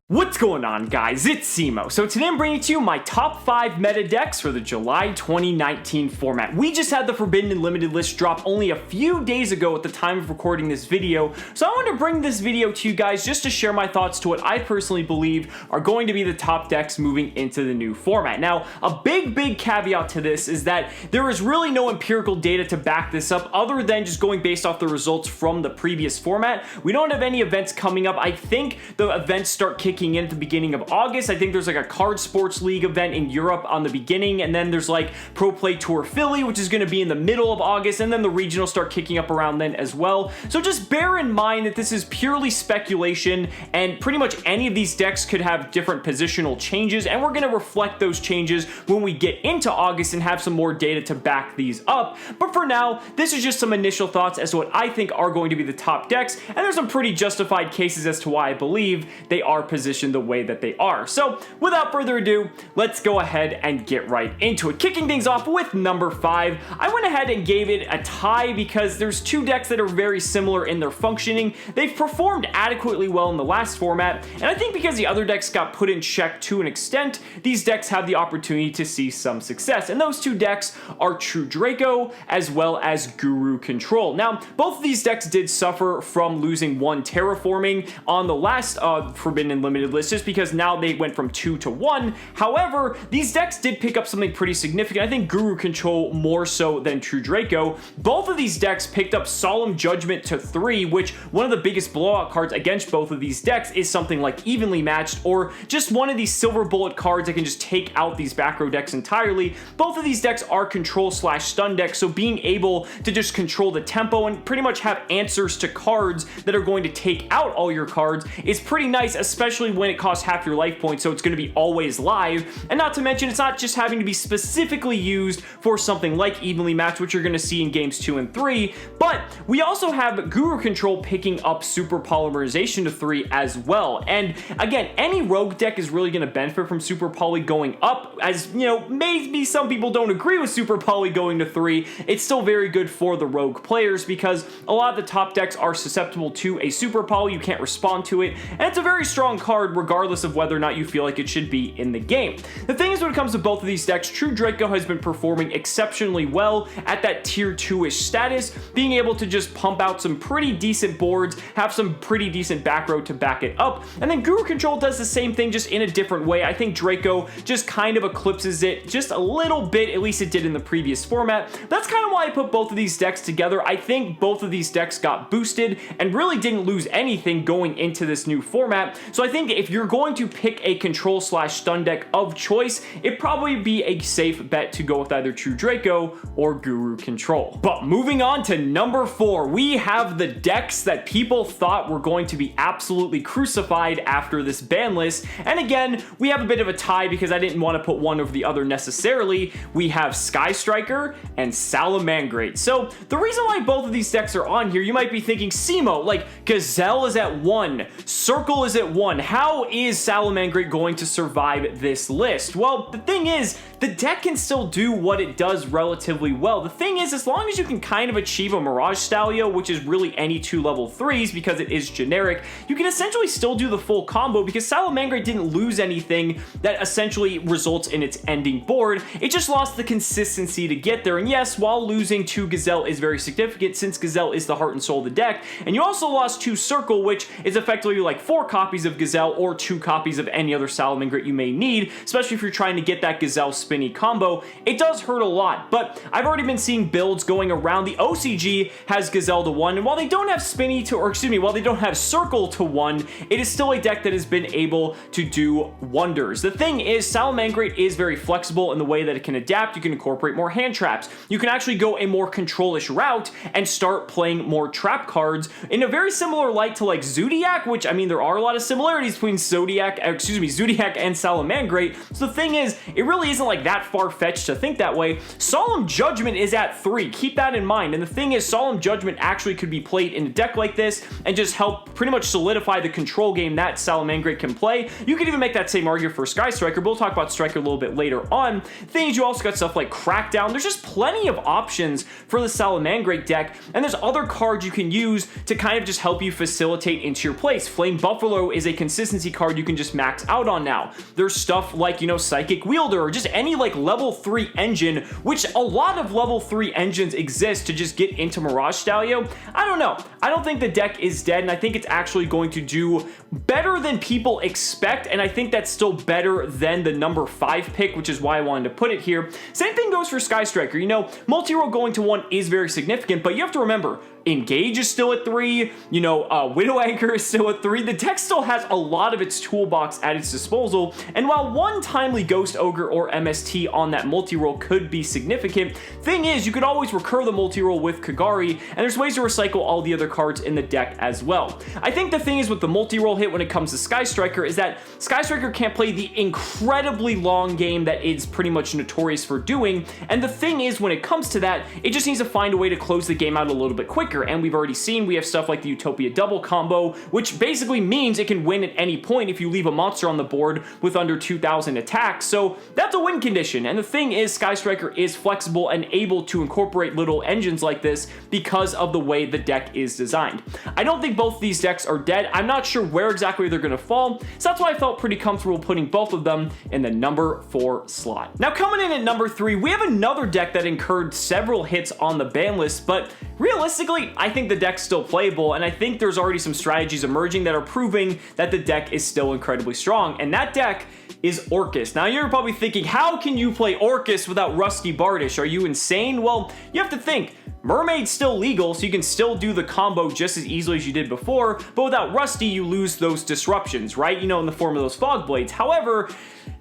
What's going on, guys? It's Cimoooooooo. So today I'm bringing to you my top 5 meta decks for the July 2019 format. We just had the Forbidden and Limited list drop only a few days ago at the time of recording this video, so I wanted to bring this video to you guys just to share my thoughts to what I personally believe are going to be the top decks moving into the new format. Now, a big caveat to this is that there is really no empirical data to back this up other than just going based off the results from the previous format. We don't have any events coming up. I think the events start kicking in at the beginning of August. I think there's like a card sports league event in Europe on the beginning, and then there's like Pro Play Tour Philly, which is going to be in the middle of August, and then the regionals start kicking up around then as well. So just bear in mind that this is purely speculation, and pretty much any of these decks could have different positional changes, and we're going to reflect those changes when we get into August and have some more data to back these up. But for now, this is just some initial thoughts as to what I think are going to be the top decks, and there's some pretty justified cases as to why I believe they are positioned the way that they are. So without further ado, let's go ahead and get right into it. Kicking things off with number 5, I went ahead and gave it a tie because there's two decks that are very similar in their functioning. They've performed adequately well in the last format, and I think because the other decks got put in check to an extent, these decks have the opportunity to see some success. And those two decks are True Draco as well as Guru Control. Now, both of these decks did suffer from losing one terraforming on the last Forbidden and Limited list, just because now they went from 2 to 1. However, these decks did pick up something pretty significant. I think Guru Control more so than True Draco. Both of these decks picked up Solemn Judgment to 3, which one of the biggest blowout cards against both of these decks is something like Evenly Matched, or just one of these silver bullet cards that can just take out these back row decks entirely. Both of these decks are control/stun decks, so being able to just control the tempo and pretty much have answers to cards that are going to take out all your cards is pretty nice, especially when it costs half your life points, so it's going to be always live. And not to mention, it's not just having to be specifically used for something like Evenly Matched, which you're going to see in games 2 and 3, but we also have Guru Control picking up Super Polymerization to 3 as well. And again, any rogue deck is really going to benefit from Super Poly going up. As you know, maybe some people don't agree with Super Poly going to 3, it's still very good for the rogue players because a lot of the top decks are susceptible to a Super Poly. You can't respond to it, and it's a very strong card regardless of whether or not you feel like it should be in the game. The thing is, when it comes to both of these decks, True Draco has been performing exceptionally well at that tier 2-ish status, being able to just pump out some pretty decent boards, have some pretty decent back row to back it up, and then Guru Control does the same thing just in a different way. I think Draco just kind of eclipses it just a little bit, at least it did in the previous format. That's kind of why I put both of these decks together. I think both of these decks got boosted and really didn't lose anything going into this new format, so I think if you're going to pick a control/stun deck of choice, it'd probably be a safe bet to go with either True Draco or Guru Control. But moving on to number 4, we have the decks that people thought were going to be absolutely crucified after this ban list, and again, we have a bit of a tie because I didn't want to put one over the other necessarily. We have Striker and Salamangreat. So the reason why both of these decks are on here, you might be thinking, Cimo, like Gazelle is at 1, Circle is at 1, how is Salamangreat going to survive this list? Well, the thing is, the deck can still do what it does relatively well. The thing is, as long as you can kind of achieve a Mirage Stalio, which is really any 2 level 3s because it is generic, you can essentially still do the full combo because Salamangreat didn't lose anything that essentially results in its ending board. It just lost the consistency to get there. And yes, while losing 2 Gazelle is very significant since Gazelle is the heart and soul of the deck, and you also lost 2 Circle, which is effectively like 4 copies of Gazelle or 2 copies of any other Salamangreat you may need, especially if you're trying to get that Gazelle Spinny combo. It does hurt a lot, but I've already been seeing builds going around. The OCG has Gazelle to 1, and while they don't have Spinny to, or excuse me, while they don't have Circle to 1, it is still a deck that has been able to do wonders. The thing is, Salamangreat is very flexible in the way that it can adapt. You can incorporate more hand traps. You can actually go a more control-ish route and start playing more trap cards in a very similar light to like Zodiac, which, I mean, there are a lot of similarities between Zodiac and Salamangreat. So the thing is, it really isn't like that far-fetched to think that way. Solemn Judgment is at 3. Keep that in mind. And the thing is, Solemn Judgment actually could be played in a deck like this and just help pretty much solidify the control game that Salamangreat can play. You could even make that same argument for Striker, but we'll talk about Striker a little bit later on. The thing is, you also got stuff like Crackdown. There's just plenty of options for the Salamangreat deck, and there's other cards you can use to kind of just help you facilitate into your place. Flame Buffalo is a consistency card you can just max out on now. There's stuff like, you know, Psychic Wielder, or just any like level 3 engine, which a lot of level 3 engines exist to just get into Mirage Stallion. I don't know. I don't think the deck is dead, and I think it's actually going to do better than people expect, and I think that's still better than the number 5 pick, which is why I wanted to put it here. Same thing goes for Sky Striker. You know, multi-role going to 1 is very significant, but you have to remember, Engage is still at 3, you know, Widow Anchor is still at 3. The deck still has a lot of its toolbox at its disposal, and while one timely Ghost Ogre or MST on that multi-roll could be significant, thing is, you could always recur the multi-roll with Kagari, and there's ways to recycle all the other cards in the deck as well. I think the thing is with the multi-roll hit when it comes to Sky Striker is that Sky Striker can't play the incredibly long game that it's pretty much notorious for doing, and the thing is when it comes to that, it just needs to find a way to close the game out a little bit quicker. And we've already seen we have stuff like the Utopia double combo, which basically means it can win at any point if you leave a monster on the board with under 2,000 attacks. So that's a win condition. And the thing is, Sky Striker is flexible and able to incorporate little engines like this because of the way the deck is designed. I don't think both of these decks are dead. I'm not sure where exactly they're going to fall, so that's why I felt pretty comfortable putting both of them in the number 4 slot. Now coming in at number 3, we have another deck that incurred several hits on the ban list, but realistically, I think the deck's still playable, and I think there's already some strategies emerging that are proving that the deck is still incredibly strong, and that deck is Orcas. Now you're probably thinking, how can you play Orcas without Rusty Bardish? Are you insane? Well, you have to think, Mermaid's still legal, so you can still do the combo just as easily as you did before, but without Rusty, you lose those disruptions, right? You know, in the form of those Fog Blades. However,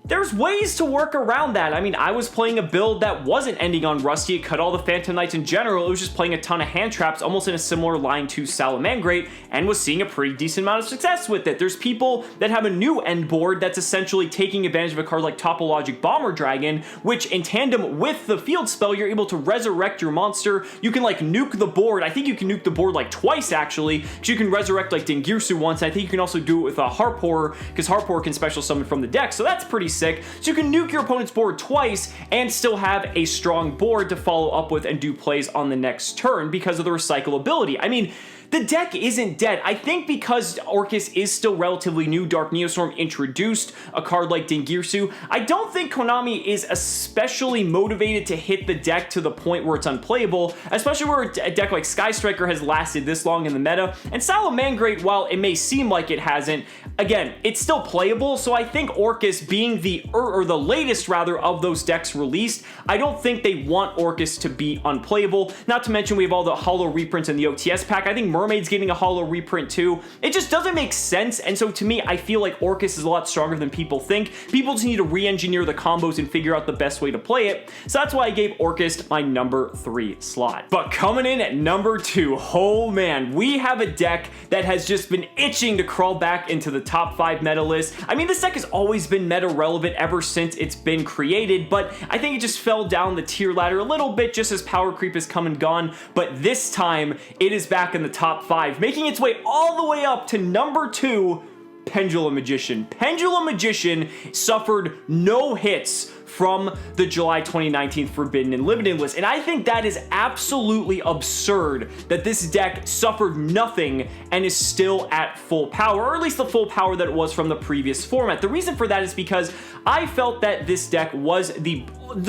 there's ways to work around that. I mean, I was playing a build that wasn't ending on Rusty. It cut all the Phantom Knights in general. It was just playing a ton of hand traps, almost in a similar line to Salamangreat, and was seeing a pretty decent amount of success with it. There's people that have a new end board that's essentially taking advantage of a card like Topologic Bomber Dragon, which in tandem with the field spell, you're able to resurrect your monster. You can like nuke the board. I think you can nuke the board like twice actually, because you can resurrect like Dingirsu once. I think you can also do it with a Harp Horror, because Harp Horror can special summon from the deck, so that's pretty sick. So you can nuke your opponent's board twice and still have a strong board to follow up with and do plays on the next turn because of the recyclability. I mean, the deck isn't dead. I think because Orcas is still relatively new, Dark Neostorm introduced a card like Dingirsu. I don't think Konami is especially motivated to hit the deck to the point where it's unplayable, especially where a deck like Sky Striker has lasted this long in the meta. And Salamangreat, while it may seem like it hasn't, again, it's still playable. So I think Orcas being the latest rather of those decks released, I don't think they want Orcas to be unplayable. Not to mention we have all the holo reprints in the OTS pack. I think Mermaid's getting a holo reprint too. It just doesn't make sense, and so to me, I feel like Orcas is a lot stronger than people think. People just need to re-engineer the combos and figure out the best way to play it, so that's why I gave Orcas my number 3 slot. But coming in at number 2, oh man, we have a deck that has just been itching to crawl back into the top 5 meta list. I mean, this deck has always been meta relevant ever since it's been created, but I think it just fell down the tier ladder a little bit just as power creep has come and gone, but this time, it is back in the top 5, making its way all the way up to number 2, Pendulum Magician. Pendulum Magician suffered no hits from the July 2019 Forbidden and Limited list, and I think that is absolutely absurd that this deck suffered nothing and is still at full power, or at least the full power that it was from the previous format. The reason for that is because I felt that this deck was the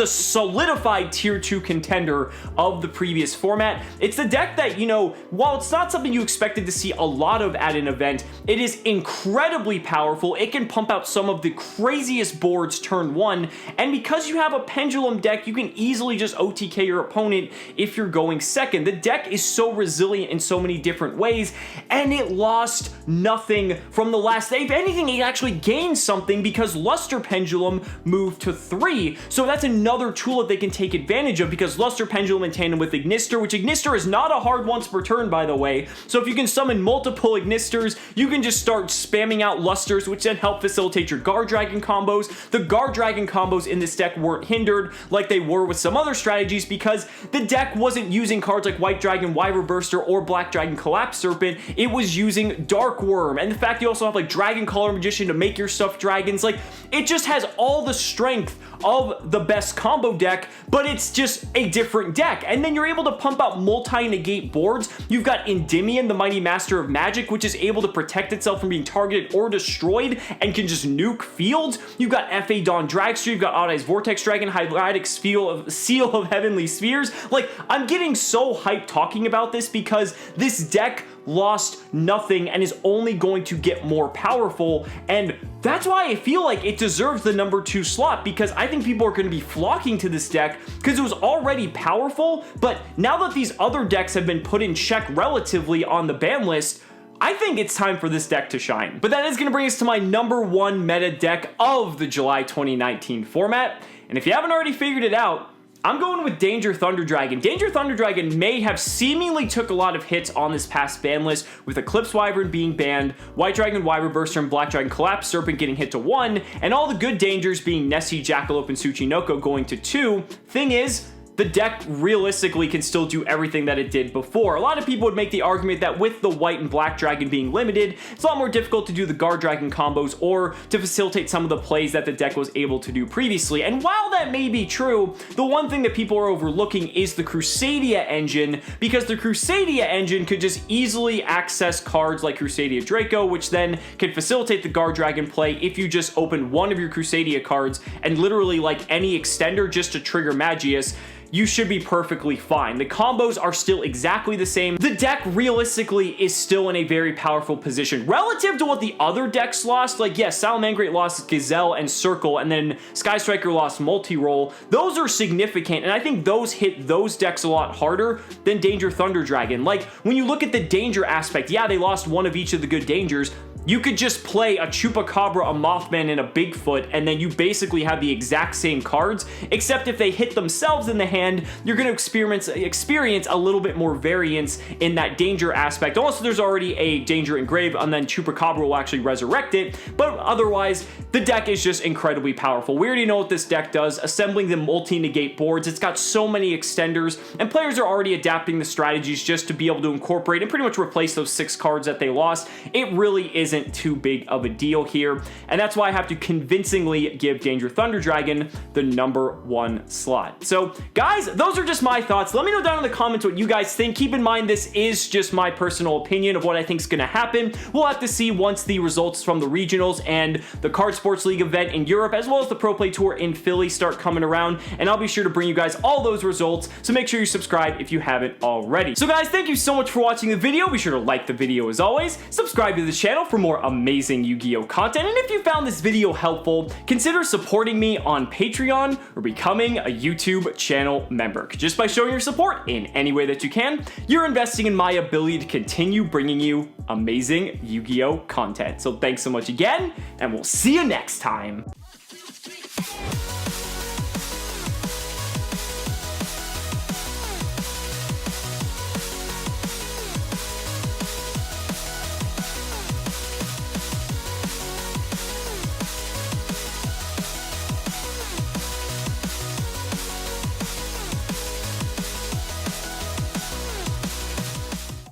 solidified tier 2 contender of the previous format. It's the deck that, you know, while it's not something you expected to see a lot of at an event, it is incredibly powerful. It can pump out some of the craziest boards turn 1, and because you have a Pendulum deck, you can easily just OTK your opponent if you're going second. The deck is so resilient in so many different ways, and it lost nothing from the last. If anything, it actually gained something because Luster Pendulum moved to 3, so that's another tool that they can take advantage of, because Luster Pendulum in tandem with Ignister, which Ignister is not a hard once per turn, by the way, so if you can summon multiple Ignisters, you can just start spamming out Lusters, which then help facilitate your Guard Dragon combos. The Guard Dragon combos in this deck weren't hindered like they were with some other strategies because the deck wasn't using cards like White Dragon Wyver Burster or Black Dragon Collapse Serpent. It was using Dark Worm, and the fact you also have like Dragon Color Magician to make your stuffed dragons, like it just has all the strength of the best combo deck, but it's just a different deck. And then you're able to pump out multi-negate boards. You've got Endymion, the Mighty Master of Magic, which is able to protect itself from being targeted or destroyed and can just nuke fields. You've got F.A. Dawn Dragster, you've got Odd Eyes Vortex Dragon, Hydratic Seal of Heavenly Spheres. Like, I'm getting so hyped talking about this because this deck lost nothing and is only going to get more powerful, and that's why I feel like it deserves the number 2 slot, because I think people are going to be flocking to this deck because it was already powerful, but now that these other decks have been put in check relatively on the ban list, I think it's time for this deck to shine. But that is going to bring us to my number 1 meta deck of the July 2019 format, and if you haven't already figured it out, I'm going with Danger Thunder Dragon. Danger Thunder Dragon may have seemingly took a lot of hits on this past ban list, with Eclipse Wyvern being banned, White Dragon Wyvern Burster, and Black Dragon Collapse Serpent getting hit to 1, and all the good dangers being Nessie, Jackalope, and Tsuchinoko going to 2. Thing is, the deck realistically can still do everything that it did before. A lot of people would make the argument that with the white and black dragon being limited, it's a lot more difficult to do the guard dragon combos or to facilitate some of the plays that the deck was able to do previously. And while that may be true, the one thing that people are overlooking is the Crusadia engine, because the Crusadia engine could just easily access cards like Crusadia Draco, which then can facilitate the guard dragon play if you just open one of your Crusadia cards and literally like any extender just to trigger Magius. You should be perfectly fine. The combos are still exactly the same. The deck realistically is still in a very powerful position relative to what the other decks lost. Like, yes, Salamangreat lost Gazelle and Circle, and then Sky Striker lost Multi-Roll. Those are significant, and I think those hit those decks a lot harder than Danger Thunder Dragon. Like, when you look at the danger aspect, yeah, they lost one of each of the good dangers. You could just play a Chupacabra, a Mothman, and a Bigfoot, and then you basically have the exact same cards, except if they hit themselves in the hand, you're going to experience a little bit more variance in that danger aspect. Also, there's already a danger engraved, and then Chupacabra will actually resurrect it, but otherwise, the deck is just incredibly powerful. We already know what this deck does, assembling the multi-negate boards. It's got so many extenders, and players are already adapting the strategies just to be able to incorporate and pretty much replace those 6 cards that they lost. It really isn't too big of a deal here, and that's why I have to convincingly give Danger Thunder Dragon the number 1 slot. So guys, those are just my thoughts. Let me know down in the comments what you guys think. Keep in mind, this is just my personal opinion of what I think is going to happen. We'll have to see once the results from the regionals and the Card Sports League event in Europe, as well as the Pro Play Tour in Philly, start coming around, and I'll be sure to bring you guys all those results, so make sure you subscribe if you haven't already. So guys, thank you so much for watching the video. Be sure to like the video as always, subscribe to the channel for more amazing Yu-Gi-Oh content, and if you found this video helpful, consider supporting me on Patreon or becoming a YouTube channel member. Just by showing your support in any way that you can, you're investing in my ability to continue bringing you amazing Yu-Gi-Oh content. So thanks so much again, and we'll see you next time.